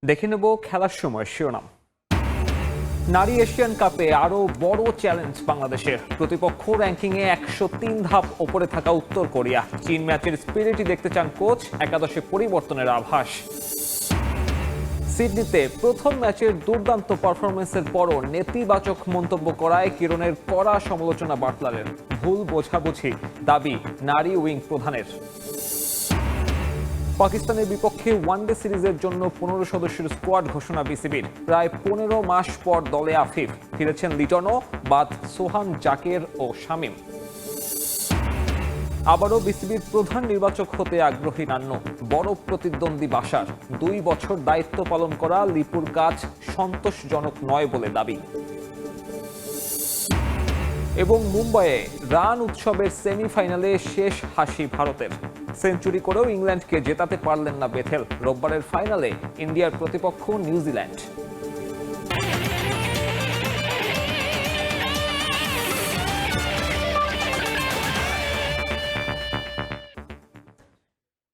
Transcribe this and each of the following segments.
দেখে নেব খেলার সময় শিরোনাম। নারী এশিয়ান কাপে আরো বড় চ্যালেঞ্জ বাংলাদেশের। প্রতিপক্ষ র্যাঙ্কিংয়ে 103 ধাপ ওপরে থাকা উত্তর কোরিয়া। চীন ম্যাচের স্পিরিটই দেখতে চান কোচ, একাদশে পরিবর্তনের আভাস। সিডনিতে প্রথম ম্যাচের দুর্দান্ত পারফরমেন্সের পরও নেতিবাচক মন্তব্য করায় কিরণের কড়া সমালোচনা বাটলারের। ভুল বোঝাবুঝি দাবি নারী উইং প্রধানের। পাকিস্তানের বিপক্ষে ওয়ানডে সিরিজের জন্য 15 সদস্যের স্কোয়াড ঘোষণা বিসিবির। প্রায় 15 মাস পর দলে আফিফ, ফিরেছেন লিটনও, বাদ সোহান, জাকের ও শামীম। আবারও বিসিবির প্রধান নির্বাচক হতে আগ্রহী নান্নু, বড় প্রতিদ্বন্দ্বী বাসার। 2 বছর দায়িত্ব পালন করা লিপুর কাজ সন্তোষজনক নয় বলে দাবি। এবং মুম্বাইয়ে রান উৎসবের সেমিফাইনালে শেষ হাসি ভারতের। সেঞ্চুরি করেও ইংল্যান্ডকে জেতাতে পারলেন না বেথেল। রোববারের ফাইনালে ইন্ডিয়ার প্রতিপক্ষ নিউজিল্যান্ড।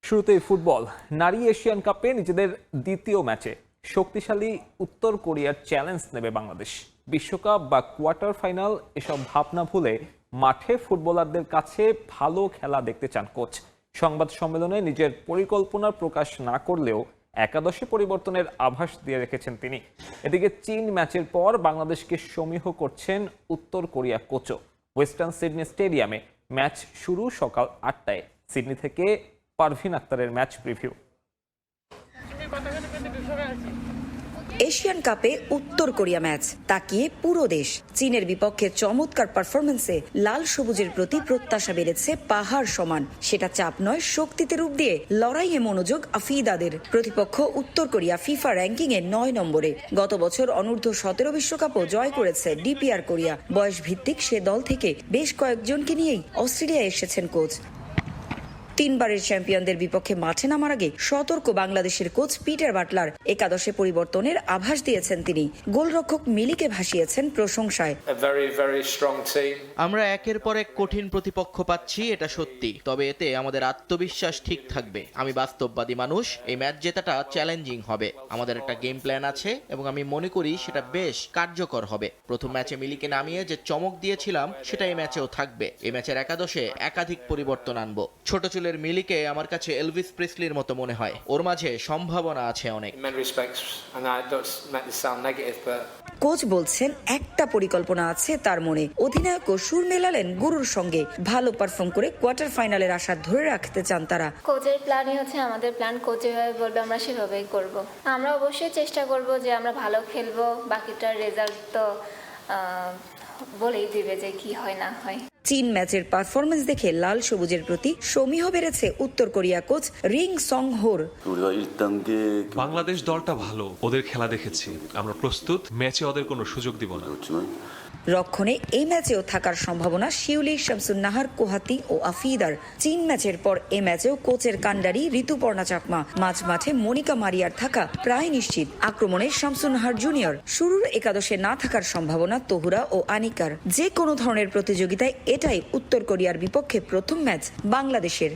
শুরুতেই ফুটবল। নারী এশিয়ান কাপে নিজেদের দ্বিতীয় ম্যাচে শক্তিশালী উত্তর কোরিয়ার চ্যালেঞ্জ নেবে বাংলাদেশ। বিশ্বকাপ বা কোয়ার্টার ফাইনাল এসব ভাবনা ভুলে মাঠে ফুটবলারদের কাছে ভালো খেলা দেখতে চান কোচ। সংবাদ সম্মেলনে নিজের পরিকল্পনা প্রকাশ না করলেও একাদশে পরিবর্তনের আভাস দিয়ে রেখেছেন তিনি। এদিকে চীন ম্যাচের পর বাংলাদেশকে সমীহ করছেন উত্তর কোরিয়া কোচও। ওয়েস্টার্ন সিডনি স্টেডিয়ামে ম্যাচ শুরু সকাল 8টায়। সিডনি থেকে পারভিন আক্তারের ম্যাচ প্রিভিউ। এশিয়ান কাপে উত্তর কোরিয়া ম্যাচ তাকিয়ে পুরো দেশ। চীনের বিপক্ষে চমৎকার পারফরমেন্সে লাল সবুজের প্রতি প্রত্যাশা বেড়েছে পাহাড় সমান। সেটা চাপ নয়, শক্তিতে রূপ দিয়ে লড়াইয়ে মনোযোগ আফিদাদের। প্রতিপক্ষ উত্তর কোরিয়া ফিফা র্যাঙ্কিং এ 9 নম্বরে। গত বছর অনূর্ধ্ব-17 বিশ্বকাপও জয় করেছে ডিপিআর কোরিয়া। বয়স ভিত্তিক সে দল থেকে বেশ কয়েকজনকে নিয়েই অস্ট্রেলিয়া এসেছেন কোচ। 3 বারের চ্যাম্পিয়নদের বিপক্ষে মাঠে নামার আগে সতর্ক বাংলাদেশের কোচ পিটার বাটলার। একাদশে পরিবর্তনের আভাস দিয়েছেন তিনি। গোলরক্ষক মিলিকে ভাসিয়েছেন প্রশংসায়। আমরা একের পর এক কঠিন প্রতিপক্ষ পাচ্ছি, এটা সত্যি। তবে এতে আমাদের আত্মবিশ্বাস ঠিক থাকবে। আমি বাস্তববাদী মানুষ। এই ম্যাচ জেতাটা চ্যালেঞ্জিং হবে। আমাদের একটা গেম প্ল্যান আছে এবং আমি মনে করি সেটা বেশ কার্যকর হবে। প্রথম ম্যাচে মিলিকে নামিয়ে যে চমক দিয়েছিলাম সেটা এই ম্যাচেও থাকবে। এই ম্যাচের একাদশে একাধিক পরিবর্তন আনবো। ছোট মিলিকে আমার কাছে এলভিস প্রেসলির মতো মনে হয়। ওর মাঝে সম্ভাবনা আছে অনেক। কোচ বলছেন একটা পরিকল্পনা আছে তার মনে। অধিনায়কও সুর মেলালেন গুরুর সঙ্গে। ভালো পারফর্ম করে কোয়ার্টার ফাইনালের আশা ধরে রাখতে চান তারা। কোচের প্ল্যানই হচ্ছে আমাদের প্ল্যান। কোচ যেভাবে বলবে আমরা সেভাবেই করব। আমরা অবশ্যই চেষ্টা করব যে আমরা ভালো খেলবো। বাকিটার রেজাল্ট তো বলেই দিবে যে কি হয় না হয়। চীন ম্যাচের পারফরমেন্স দেখে লাল সবুজের প্রতি সমীহ বেড়েছে উত্তর কোরিয়া কোচ রিং সং হোর। বাংলাদেশ দলটা ভালো, ওদের খেলা দেখেছি, আমরা প্রস্তুত। ম্যাচে ওদের কোনো সুযোগ দিব না। রক্ষণে এই ম্যাচেও থাকার সম্ভাবনা শিউলি, শামসুন নাহার, কোহাতি ও আফিদার। চীন ম্যাচের পর এ ম্যাচেও কোচের কাণ্ডারি ঋতুপর্ণা চাকমা। মাঝ মাঠে মনিকা মারিয়ার থাকা প্রায় নিশ্চিত। আক্রমণে শামসুন নাহার জুনিয়র। শুরুর একাদশে না থাকার সম্ভাবনা তহুরা ও আনিকার। যে কোনো ধরনের প্রতিযোগিতায় এটাই উত্তর কোরিয়ার বিপক্ষে প্রথম ম্যাচ বাংলাদেশের।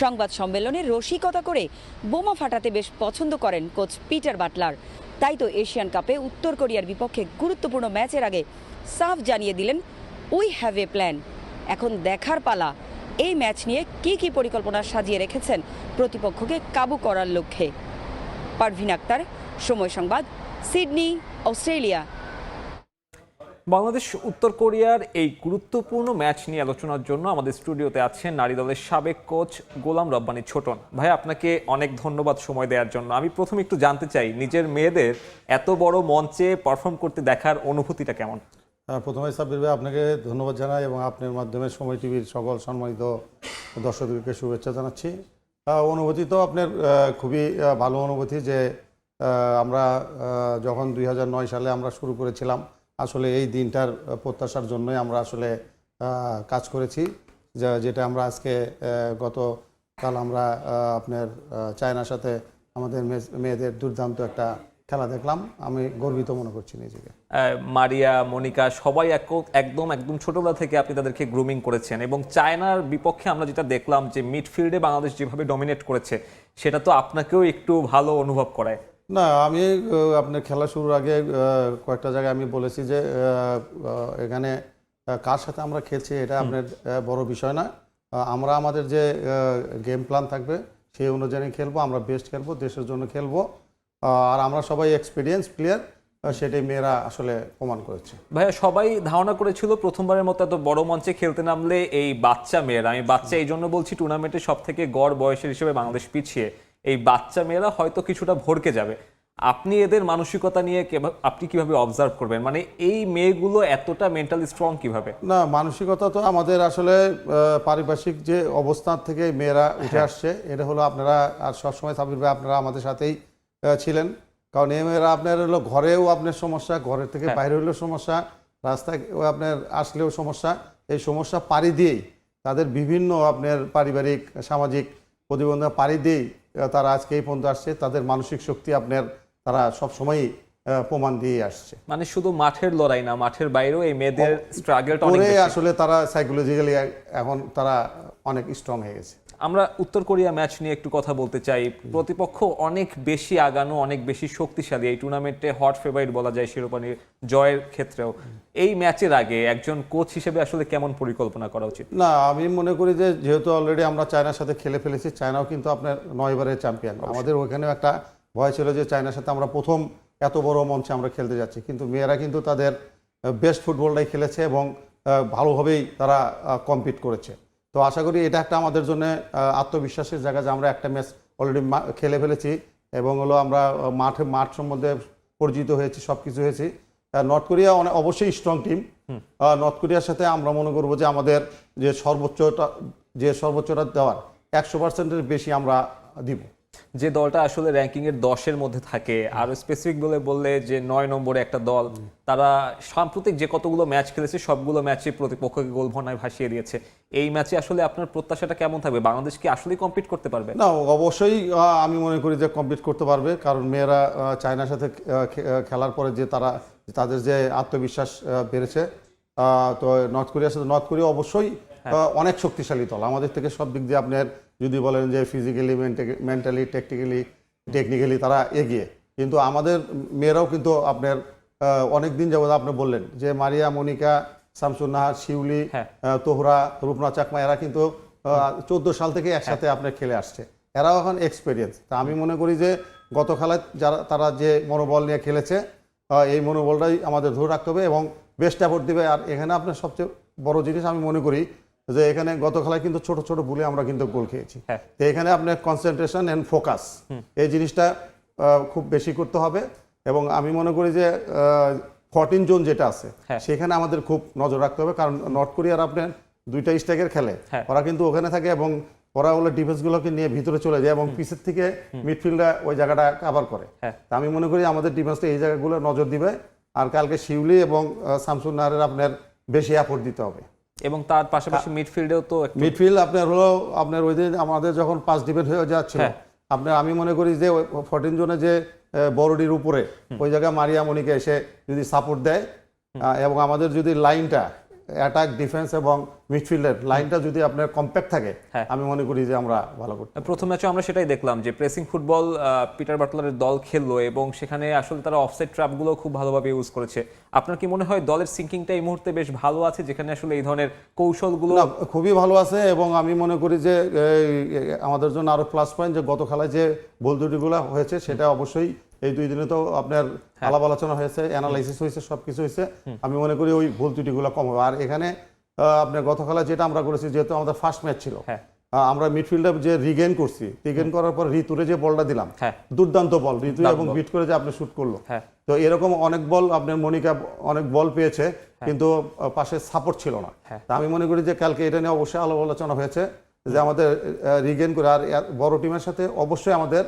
সংবাদ সম্মেলনে রসিকতা করে বোমা ফাটাতে বেশ পছন্দ করেন কোচ পিটার বাটলার। তাই তো এশিয়ান কাপে উত্তর কোরিয়ার বিপক্ষে গুরুত্বপূর্ণ ম্যাচের আগে সাফ জানিয়ে দিলেন, উই হ্যাভ এ প্ল্যান। এখন দেখার পালা এই ম্যাচ নিয়ে কি পরিকল্পনা সাজিয়ে রেখেছেন প্রতিপক্ষকে কাবু করার লক্ষ্যে। পারভিন আক্তার, সময় সংবাদ, সিডনি, অস্ট্রেলিয়া। বাংলাদেশ উত্তর কোরিয়ার এই গুরুত্বপূর্ণ ম্যাচ নিয়ে আলোচনার জন্য আমাদের স্টুডিওতে আছেন নারী দলের সাবেক কোচ গোলাম রব্বানী ছোটন। ভাই, আপনাকে অনেক ধন্যবাদ সময় দেওয়ার জন্য। আমি প্রথমে একটু জানতে চাই, নিজের মেয়েদের এত বড় মঞ্চে পারফর্ম করতে দেখার অনুভূতিটা কেমন? প্রথমে সাব্বির ভাই আপনাকে ধন্যবাদ জানাই এবং আপনার মাধ্যমে সময় টিভির সকল সম্মানিত দর্শকদেরকে শুভেচ্ছা জানাচ্ছি। অনুভূতি তো আপনার খুবই ভালো অনুভূতি যে আমরা যখন 2009 সালে আমরা শুরু করেছিলাম, আসলে এই দিনটার প্রত্যাশার জন্যই আমরা আসলে কাজ করেছি। যেটা আমরা আজকে গতকাল আমরা আপনার চায়নার সাথে আমাদের মেয়েদের দুর্দান্ত একটা খেলা দেখলাম। আমি গর্বিত মনে করছি নিজেকে। মারিয়া, মনিকা সবাই একদম ছোটবেলা থেকে আপনি তাদেরকে গ্রুমিং করেছেন এবং চায়নার বিপক্ষে আমরা যেটা দেখলাম যে মিডফিল্ডে বাংলাদেশ যেভাবে ডমিনেট করেছে সেটা তো আপনাকেও একটু ভালো অনুভব করায়। না, আমি আপনার খেলা শুরুর আগে কয়েকটা জায়গায় আমি বলেছি যে এখানে কার সাথে আমরা খেলছি এটা আপনার বড় বিষয় না। আমরা আমাদের যে গেম প্ল্যান থাকবে সেই অনুযায়ী খেলবো, আমরা বেস্ট খেলবো, দেশের জন্য খেলবো। আর আমরা সবাই এক্সপিরিয়েন্স প্লেয়ার, সেটাই মেয়েরা আসলে প্রমাণ করেছে। ভাইয়া, সবাই ধারণা করেছিল প্রথমবারের মতো এত বড় মঞ্চে খেলতে নামলে এই বাচ্চা মেয়েরা, আমি বাচ্চা এই জন্য বলছি টুর্নামেন্টে সব থেকে গড় বয়সের হিসেবে বাংলাদেশ পিছিয়ে, এই বাচ্চা মেয়েরা হয়তো কিছুটা ভরকে যাবে। আপনি এদের মানসিকতা নিয়ে আপনি কিভাবে অবজার্ভ করবেন, মানে এই মেয়েগুলো এতটা মেন্টালি স্ট্রং কিভাবে? না, মানসিকতা তো আমাদের আসলে পারিপার্শ্বিক যে অবস্থান থেকে মেয়েরা উঠে আসছে, এটা হলো আপনারা আর সবসময় সাবির ভাই আপনারা আমাদের সাথেই ছিলেন। কারণ এই মেয়েরা আপনার হলো ঘরেও আপনার সমস্যা, ঘরের থেকে বাইরে হলেও সমস্যা, রাস্তায় আপনার আসলেও সমস্যা, এই সমস্যা পাড়ি দিয়েই তাদের বিভিন্ন আপনার পারিবারিক সামাজিক প্রতিবন্ধকতা পাড়ি দিয়েই তারা আজকে এই পর্যন্ত আসছে। তাদের মানসিক শক্তি আপনার তারা সবসময়ই প্রমাণ দিয়ে আসছে। মানে শুধু মাঠের লড়াই না, মাঠের বাইরেও এই মেয়েদের স্ট্রাগলটা অনেক বেশি। আসলে তারা সাইকোলজিক্যালি এখন তারা অনেক স্ট্রং হয়ে গেছে। আমরা উত্তর কোরিয়া ম্যাচ নিয়ে একটু কথা বলতে চাই। প্রতিপক্ষ অনেক বেশি আগানো, অনেক বেশি শক্তিশালী, এই টুর্নামেন্টে হট ফেভারিট বলা যায় শিরোপা জয়ের ক্ষেত্রেও। এই ম্যাচের আগে একজন কোচ হিসেবে আসলে কেমন পরিকল্পনা করা উচিত? না, আমি মনে করি যে যেহেতু অলরেডি আমরা চায়নার সাথে খেলে ফেলেছি, চায়নাও কিন্তু আপনার 9 বারের চ্যাম্পিয়ন। আমাদের ওখানেও একটা ভয় ছিল যে চায়নার সাথে আমরা প্রথম এত বড় মঞ্চে আমরা খেলতে যাচ্ছি, কিন্তু মেয়েরা কিন্তু তাদের বেস্ট ফুটবলটাই খেলেছে এবং ভালোভাবেই তারা কম্পিট করেছে। তো আশা করি এটা একটা আমাদের জন্য আত্মবিশ্বাসের জায়গা যে আমরা একটা ম্যাচ অলরেডি খেলে ফেলেছি এবং হলো আমরা মাঠ সম্বন্ধে পরিচিত হয়েছি, সব কিছু হয়েছি। নর্থ কোরিয়া অবশ্যই স্ট্রং টিম। নর্থ কোরিয়ার সাথে আমরা মনে করবো যে আমাদের যে সর্বোচ্চটা দেওয়ার 100%-এর বেশি আমরা দিব। যে দলটা আসলে র্যাঙ্কিং এর 10-এর মধ্যে থাকে, আরো স্পেসিফিক বললে যে 9 নম্বরে একটা দল, তারা সাম্প্রতিক যে কতগুলো ম্যাচ খেলেছে সবগুলো ম্যাচে প্রতিপক্ষকে গোল ভর্নায় ভাসিয়ে দিয়েছে। এই ম্যাচে আসলে আপনার প্রত্যাশাটা কেমন থাকবে? বাংলাদেশ কি আসলেই কম্পিট করতে পারবে? না, অবশ্যই আমি মনে করি যে কম্পিট করতে পারবে, কারণ মেয়েরা চায়নার সাথে খেলার পরে যে তাদের যে আত্মবিশ্বাস বেড়েছে। তো নর্থ কোরিয়া অবশ্যই অনেক শক্তিশালী দল, আমাদের থেকে সব দিক দিয়ে আপনার যদি বলেন যে ফিজিক্যালি, মেন্টালি, টেকনিক্যালি তারা এগিয়ে। কিন্তু আমাদের মেয়েরাও কিন্তু আপনার অনেক দিন যাবত আপনি বললেন যে মারিয়া, মনিকা, শামসুন নাহার, শিউলি, তোহরা, রূপনা চাকমা, এরা কিন্তু 14 সাল থেকে একসাথে আপনার খেলে আসছে, এরাও এখন এক্সপেরিয়েন্স। তা আমি মনে করি যে গত খেলায় তারা যে মনোবল নিয়ে খেলেছে, এই মনোবলটাই আমাদের ধরে রাখতে হবে এবং বেস্ট এফোর্ট দিবে। আর এখানে আপনার সবচেয়ে বড় জিনিস আমি মনে করি যে এখানে গত খেলায় কিন্তু ছোট ছোট ভুলে আমরা কিন্তু গোল খেয়েছি। তো এখানে আপনার কনসেন্ট্রেশন এন্ড ফোকাস, এই জিনিসটা খুব বেশি করতে হবে। এবং আমি মনে করি যে 14 জোন যেটা আছে সেখানে আমাদের খুব নজর রাখতে হবে, কারণ নর্থ কোরিয়ার আপনার 2টা স্ট্রাইকার খেলে, ওরা কিন্তু ওখানে থাকে এবং ওরা হলো ডিফেন্সগুলোকে নিয়ে ভিতরে চলে যায় এবং পিছের থেকে মিডফিল্ডে ওই জায়গাটা কভার করে। আমি মনে করি আমাদের ডিফেন্সটা এই জায়গাগুলো নজর দিবে। আর কালকে শিউলি এবং শামসুন নাহারের আপনার বেশি এফোর্ট দিতে হবে। এবং তার পাশাপাশি মিডফিল্ডেও তো মিডফিল্ড আপনার হলো আপনার ওই দিন আমাদের যখন 5 ডিফেন্স হয়ে যাচ্ছিল, আপনার আমি মনে করি যে 14 জনে যে বড়ডির উপরে ওই জায়গায় মারিয়া, মনিকা এসে যদি সাপোর্ট দেয় এবং আমাদের যদি লাইনটা অ্যাটাক, ডিফেন্স এবং মিডফিল্ডের লাইনটা যদি আপনার কম্প্যাক্ট থাকে, আমি মনে করি যে আমরা ভালো করতে। প্রথম ম্যাচে আমরা সেটাই দেখলাম যে প্রেসিং ফুটবল পিটার বাটলারের দল খেললো এবং সেখানে আসলে তারা অফসাইড ট্র্যাপগুলো খুব ভালোভাবে ইউজ করেছে। আপনার কি মনে হয় দলের সিঙ্কিংটা এই মুহূর্তে বেশ ভালো আছে, যেখানে আসলে এই ধরনের কৌশলগুলো? খুবই ভালো আছে এবং আমি মনে করি যে আমাদের জন্য আরো প্লাস পয়েন্ট যে গত খেলায় যে ভুল ত্রুটিগুলো হয়েছে সেটা অবশ্যই এই 2 দিনে তো আপনার আলাপ আলোচনা হয়েছে, অ্যানালাইসিস হয়েছে, সবকিছু হয়েছে। আমি মনে করি ওই ভুল ত্রুটিগুলো কম হবে। আর এখানে আপনার গত খেলা যেটা আমরা করেছি, যেহেতু আমাদের ফার্স্ট ম্যাচ ছিল, আমরা মিডফিল্ডে যে রিগেইন করছি, রিগেইন করার পর ঋতুরে যে বলটা দিলাম, দুর্দান্ত বল, ঋতু এবং বিট করে যে আপনি শুট করলো। তো এরকম অনেক বল আপনার মনিকা অনেক বল পেয়েছে, কিন্তু পাশে সাপোর্ট ছিল না। তা আমি মনে করি যে কালকে এটা নিয়ে অবশ্যই আলাপ আলোচনা হয়েছে যে আমাদের রিগেইন করে, আর বড় টিমের সাথে অবশ্যই আমাদের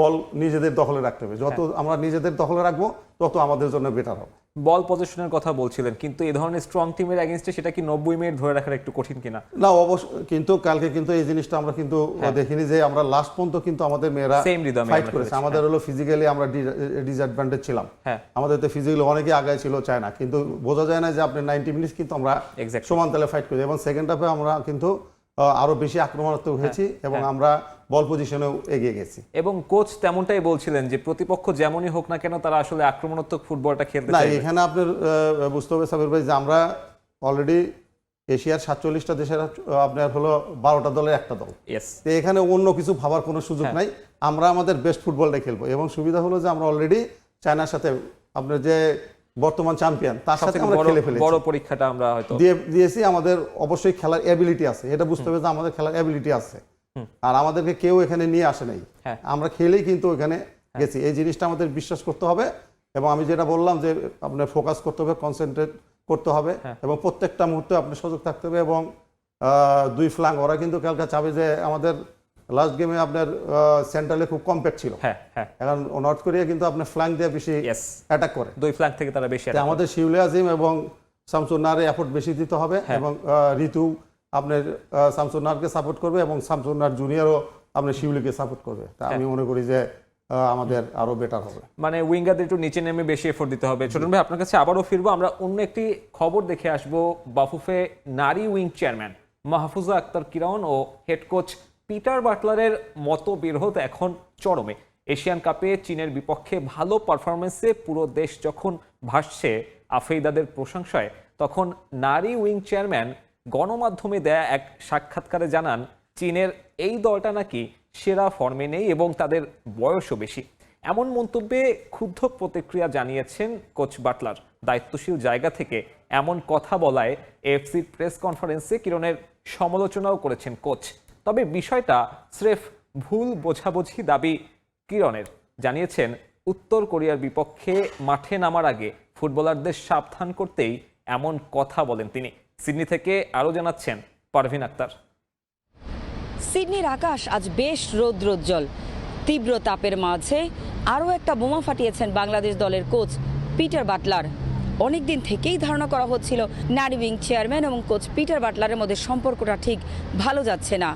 বল নিজেদের দখলে রাখতে হবে। যত আমরা নিজেদের দখলে রাখবো তত আমাদের জন্য বেটার হবে। বল পজিশনের কথা বলছিলেন, কিন্তু এই ধরনের স্ট্রং টিমের এগেইনস্টে সেটা কি 90 মিনিট ধরে রাখা একটু কঠিন কিনা? না, অবশ্য কিন্তু কালকে কিন্তু এই জিনিসটা আমরা কিন্তু দেখিনি যে আমরা লাস্ট পর্যন্ত কিন্তু আমাদের মেয়েরা ফাইট করেছে। আমাদের হলো ফিজিক্যালি আমরা ডিসঅ্যাডভান্টেজ ছিলাম, আমাদের তো ফিজিক্যালি অনেকে আগে ছিল চায় না, কিন্তু বোঝা যায় না যে আপনি 90 মিনিট কিন্তু আমরা সমান তালে ফাইট করি এবং সেকেন্ড হাফে আমরা কিন্তু আরো বেশি আক্রমণাত্মক হয়েছি এবং আমরা বল পজিশনেও এগিয়ে গেছি। এবং কোচ তেমনটাই বলছিলেন যে প্রতিপক্ষ যেমনই হোক না কেন তারা আসলে আক্রমণাত্মক ফুটবলটা খেলতে না, চাইবে। এখানে আপনার বুঝতে হবে সাবির ভাই যে আমরা অলরেডি এশিয়ার 47টা দেশের আপনার হলো 12টা দলের একটা দল। ইয়েস, তো এখানে অন্য কিছু ভাবার কোনো সুযোগ নাই, আমরা আমাদের বেস্ট ফুটবলটা খেলবো এবং সুবিধা হলো যে আমরা অলরেডি চায়নার সাথে আপনার যে বর্তমান চ্যাম্পিয়ন তার সাথে আমরা খেলে ফেলেছি। বড় পরীক্ষাটা আমরা হয়তো দিয়েছি। আমাদের অবশ্যই খেলার এবিলিটি আছে, এটা বুঝতে হবে যে আমাদের খেলার এবিলিটি আছে, আর আমাদেরকে কেউ এখানে নিয়ে আসে নাই, আমরা খেলেই কিন্তু ওখানে গেছি। এই জিনিসটা আমাদের বিশ্বাস করতে হবে এবং আমি যেটা বললাম যে আপনার ফোকাস করতে হবে, কনসেন্ট্রেট করতে হবে এবং প্রত্যেকটা মুহূর্তে আপনার সুযোগ থাকতে হবে। এবং দুই ফ্ল্যাঙ্ক ওরা কিন্তু কালকে চাবে যে আমাদের লাস্ট গেমে আপনার সেন্ট্রালে খুব কম্প্যাক্ট ছিল, এখন নর্থ কোরিয়া কিন্তু আপনার ফ্ল্যাঙ্ক দিয়ে বেশি অ্যাটাক করে, দুই ফ্ল্যাঙ্ক থেকে তারা বেশি তাই আমাদের শিউলি আজিম এবং শামসুন্নাহারের এফোর্ট বেশি দিতে হবে এবং ঋতু আপনার শামসুন্নাহারকে সাপোর্ট করবে এবং শামসুন্নাহার জুনিয়রও আপনার শিউলিকে সাপোর্ট করবে। তা আমি মনে করি যে আমাদের আরো বেটার হবে। মানে উইঙ্গারদের একটু নিচে নেমে বেশি এফোর্ট দিতে হবে। ছোটন ভাই, আপনার কাছে আবারও ফিরবো। আমরা অন্য একটি খবর দেখে আসবো। বাফুফে নারী উইং চেয়ারম্যান মাহফুজা আক্তার কিরণ ও হেড কোচ পিটার বাটলারের মতবিরোধ এখন চরমে। এশিয়ান কাপে চীনের বিপক্ষে ভালো পারফরমেন্সে পুরো দেশ যখন ভাসছে আফেইদাদের প্রশংসায়, তখন নারী উইং চেয়ারম্যান গণমাধ্যমে দেয়া এক সাক্ষাৎকারে জানান চীনের এই দলটা নাকি সেরা ফর্মে নেই এবং তাদের বয়সও বেশি। এমন মন্তব্যে ক্ষুব্ধ প্রতিক্রিয়া জানিয়েছেন কোচ বাটলার। দায়িত্বশীল জায়গা থেকে এমন কথা বলায় এএফসির প্রেস কনফারেন্সে কিরণের সমালোচনাও করেছেন কোচ। তবে বিষয়টা স্রেফ ভুল বোঝাবুঝি দাবি কিরণের। জানিয়েছেন উত্তর কোরিয়ার বিপক্ষে মাঠে নামার আগে ফুটবলারদের সাবধান করতেই এমন কথা বলেন তিনি। সিডনি থেকে আরও জানাচ্ছেন পারভিন আক্তার। সিডনির আকাশ আজ বেশ রৌদ্রোজ্জ্বল। তীব্র তাপের মাঝে আরও একটা বোমা ফাটিয়েছেন বাংলাদেশ দলের কোচ পিটার বাটলার। অনেকদিন থেকেই ধারণা করা হচ্ছিল নারী উইং চেয়ারম্যান এবং কোচ পিটার বাটলারের মধ্যে সম্পর্কটা ঠিক ভালো যাচ্ছে না।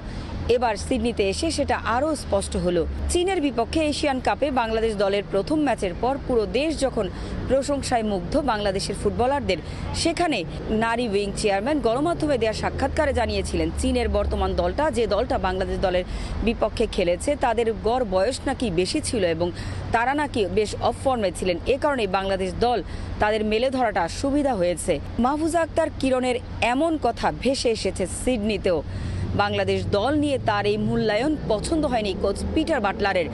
এবার সিডনিতে এসে সেটা আরও স্পষ্ট হলো। চীনের বিপক্ষে এশিয়ান কাপে বাংলাদেশ দলের প্রথম ম্যাচের পর পুরো দেশ যখন প্রশংসায় মুগ্ধ বাংলাদেশের ফুটবলারদের, সেখানে নারী উইং চেয়ারম্যান গণমাধ্যমে দেওয়া সাক্ষাৎকারে জানিয়েছিলেন চীনের বর্তমান দলটা, যে দলটা বাংলাদেশ দলের বিপক্ষে খেলেছে, তাদের গড় বয়স নাকি বেশি ছিল এবং তারা নাকি বেশ অফ ফর্মে ছিলেন। এ কারণেই বাংলাদেশ দল তাদের মেলে ধরাটা সুবিধা হয়েছে। মাহফুজা আক্তার কিরণের এমন কথা ভেসে এসেছে সিডনিতেও। বাংলাদেশ দল নিয়ে তার এই মূল্যায়ন পছন্দ হয়নি কোচ পিটার বাটলারের।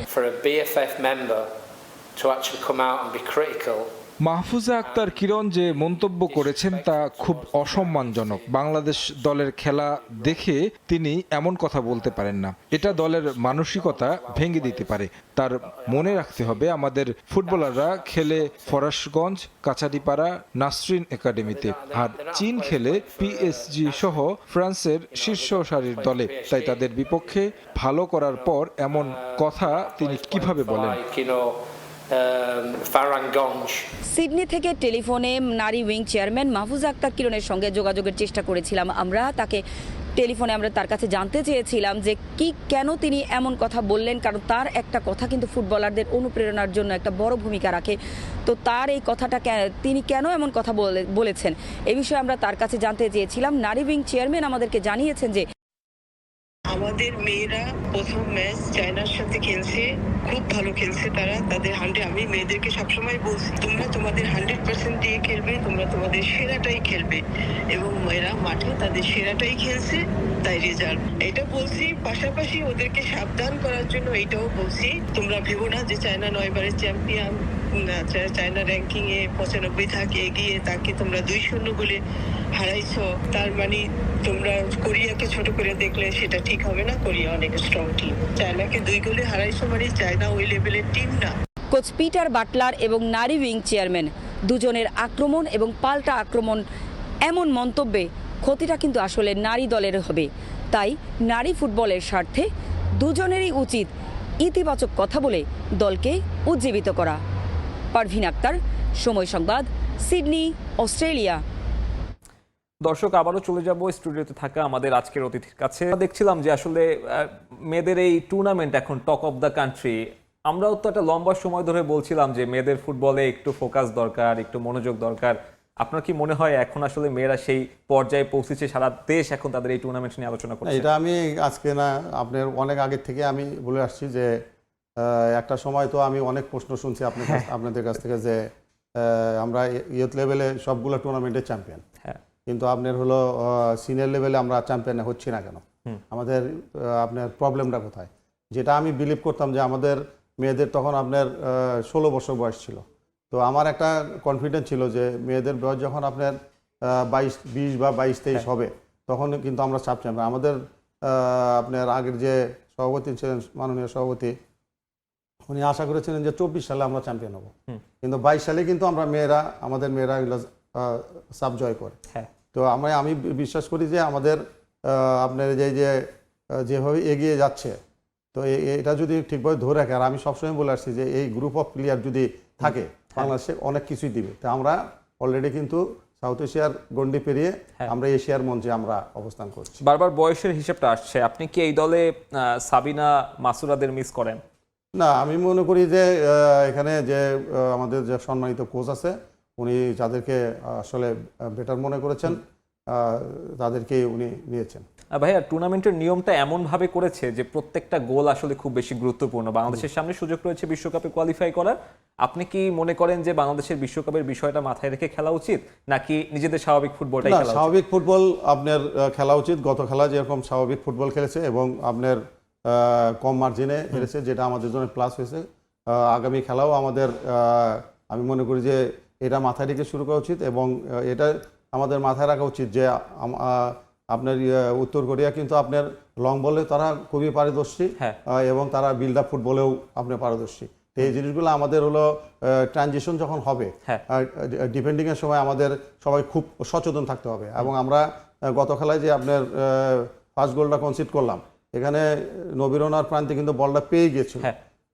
মাহফুজা আক্তার কিরণ যে মন্তব্য করেছেন তা খুব অসম্মানজনক। বাংলাদেশ দলের খেলা দেখে তিনি এমন কথা বলতে পারেন না। এটা দলের মানসিকতা ভেঙে দিতে পারে। তার মনে রাখতে হবে আমাদের ফুটবলাররা খেলে ফরাশগঞ্জ, কাছারিপাড়া, নাসরিন একাডেমিতে, আর চীন খেলে পিএসজি সহ ফ্রান্সের শীর্ষ সারির দলে। তাই তাদের বিপক্ষে ভালো করার পর এমন কথা তিনি কিভাবে বলেন? সিডনি থেকে টেলিফোনে নারী উইং চেয়ারম্যান মাহফুজা আক্তার কিরণের সঙ্গে যোগাযোগের চেষ্টা করেছিলাম আমরা। টেলিফোনে আমরা তার কাছে জানতে চেয়েছিলাম যে কেন তিনি এমন কথা বললেন, কারণ তার একটা কথা কিন্তু ফুটবলারদের অনুপ্রেরণার জন্য একটা বড় ভূমিকা রাখে। তো তার এই কথাটা তিনি কেন এমন কথা বলেছেন এই বিষয়ে আমরা তার কাছে জানতে চেয়েছিলাম। নারী উইং চেয়ারম্যান আমাদেরকে জানিয়েছেন যে আমাদের মেয়েরা প্রথম ম্যাচ চায়নার সাথে খেলছে, খুব ভালো খেলছে তারা। তাদের 100, আমি মেয়েদেরকে সবসময় বলছি তোমরা তোমাদের 100% দিয়ে খেলবে, তোমরা তোমাদের সেরাটাই খেলবে, এবং মেয়েরা মাঠে তাদের সেরাটাই খেলছে, তাই রেজাল্ট। এটা বলছি, পাশাপাশি ওদেরকে সাবধান করার জন্য এইটাও বলছি, তোমরা ভেবো না যে চায়না 9 বারের চ্যাম্পিয়ন, চায়না র্যাঙ্কিং এ 95 থাকে এগিয়ে, তাকে তোমরা 2-0 বলে হারাইছো, তার মানে তোমরা কোরিয়াকে ছোট করে দেখলে সেটা ঠিক হবে না। কোরিয়া অনেক স্ট্রং টিম, চায়নাকে 2 গোলে হারাইছো মানে চায়না ওই লেভেলের টিম না। কোচ পিটার বাটলার এবং নারী উইং চেয়ারম্যান দুজনের আক্রমণ এবং পাল্টা আক্রমণ, এমন মন্তব্যে ক্ষতিটা কিন্তু আসলে নারী দলের হবে। তাই নারী ফুটবলের স্বার্থে দুজনেরই উচিত ইতিবাচক কথা বলে দলকে উজ্জীবিত করা। পারভিন আক্তার, সময় সংবাদ, সিডনি, অস্ট্রেলিয়া। দর্শক, আবারও চলে যাব স্টুডিওতে থাকা আমাদের আজকের অতিথির কাছে। দেখছিলাম যে আসলে মেয়েদের এই টুর্নামেন্ট এখন টক অফ দ্য কান্ট্রি। আমরাও তো একটা লম্বা সময় ধরে বলছিলাম যে মেয়েদের ফুটবলে একটু ফোকাস দরকার, একটু মনোযোগ দরকার। আপনার কি মনে হয় এখন আসলে মেয়েরা সেই পর্যায়ে পৌঁছেছে, সারা দেশ এখন তাদের এই টুর্নামেন্ট নিয়ে আলোচনা করছে? এটা আমি আজকে না, আপনার অনেক আগের থেকে আমি বলে আসছি যে একটা সময় তো আমি অনেক প্রশ্ন শুনছি আপনাদের কাছ থেকে যে আমরা ইয়ুথ লেভেলে সবগুলো টুর্নামেন্টের চ্যাম্পিয়ন, হ্যাঁ, কিন্তু আপনার হলো সিনিয়র লেভেলে আমরা চ্যাম্পিয়ন হচ্ছি না কেন? আমাদের আপনার প্রবলেমটা কোথায়? যেটা আমি বিলিভ করতাম যে আমাদের মেয়েদের তখন আপনার 16 বছর বয়স ছিল, তো আমার একটা কনফিডেন্স ছিল যে মেয়েদের বয়স যখন আপনার 20 বা 22-23 হবে তখন কিন্তু আমরা সাব চ্যাম্পিয়ন। আমাদের আপনার আগের যে সভাপতি ছিলেন, মাননীয় সভাপতি, উনি আশা করেছিলেন যে 24 সালে আমরা চ্যাম্পিয়ন হব, কিন্তু 22 সালে কিন্তু আমাদের মেয়েরা এগুলো সাব জয় করে। হ্যাঁ, তো আমি বিশ্বাস করি যে আমাদের আপনার যেভাবে এগিয়ে যাচ্ছে, তো এটা যদি ঠিকভাবে ধরে রাখে, আর আমি সবসময় বলে আসছি যে এই গ্রুপ অফ প্লেয়ার যদি থাকে বাংলাদেশে অনেক কিছুই দিবে। তো আমরা অলরেডি কিন্তু সাউথ এশিয়ার গন্ডি পেরিয়ে আমরা এশিয়ার মঞ্চে আমরা অবস্থান করছি। বারবার বয়সের হিসেবটা আসছে, আপনি কি এই দলে সাবিনা মাসুরাদের মিস করেন? না, আমি মনে করি যে এখানে যে আমাদের যে সম্মানিত কোচ আছে উনি যাদেরকে আসলে বেটার মনে করেছেন তাদেরকে উনি নিয়েছেন। ভাইয়া, টুর্নামেন্টের নিয়মটা এমনভাবে করেছে যে প্রত্যেকটা গোল আসলে খুব বেশি গুরুত্বপূর্ণ। বাংলাদেশের সামনে সুযোগ রয়েছে বিশ্বকাপে কোয়ালিফাই করার। আপনি কি মনে করেন যে বাংলাদেশের বিশ্বকাপের বিষয়টা মাথায় রেখে খেলা উচিত, নাকি নিজেদের স্বাভাবিক ফুটবলটাই খেলা উচিত? স্বাভাবিক ফুটবল আপনার খেলা উচিত। গত খেলা যেরকম স্বাভাবিক ফুটবল খেলেছে এবং আপনার কম মার্জিনে হেরেছে, যেটা আমাদের জন্য প্লাস হয়েছে। আগামী খেলাও আমাদের আমি মনে করি যে এটা মাথায় রেখে শুরু করা উচিত, এবং এটা আমাদের মাথায় রাখা উচিত যে আপনার উত্তর কোরিয়া কিন্তু আপনার লং বলে তারা খুবই পারদর্শী, এবং তারা বিল্ড আপ ফুটবলেও আপনার পারদর্শী। তো এই জিনিসগুলো আমাদের হলো ট্রানজিশন যখন হবে, ডিফেন্ডিংয়ের সময় আমাদের সবাই খুব সচেতন থাকতে হবে। এবং আমরা গত খেলায় যে আপনার ফার্স্ট গোলটা কনসিড করলাম, এখানে নবীরনার প্রান্তে কিন্তু বলটা পেয়ে গিয়েছিল,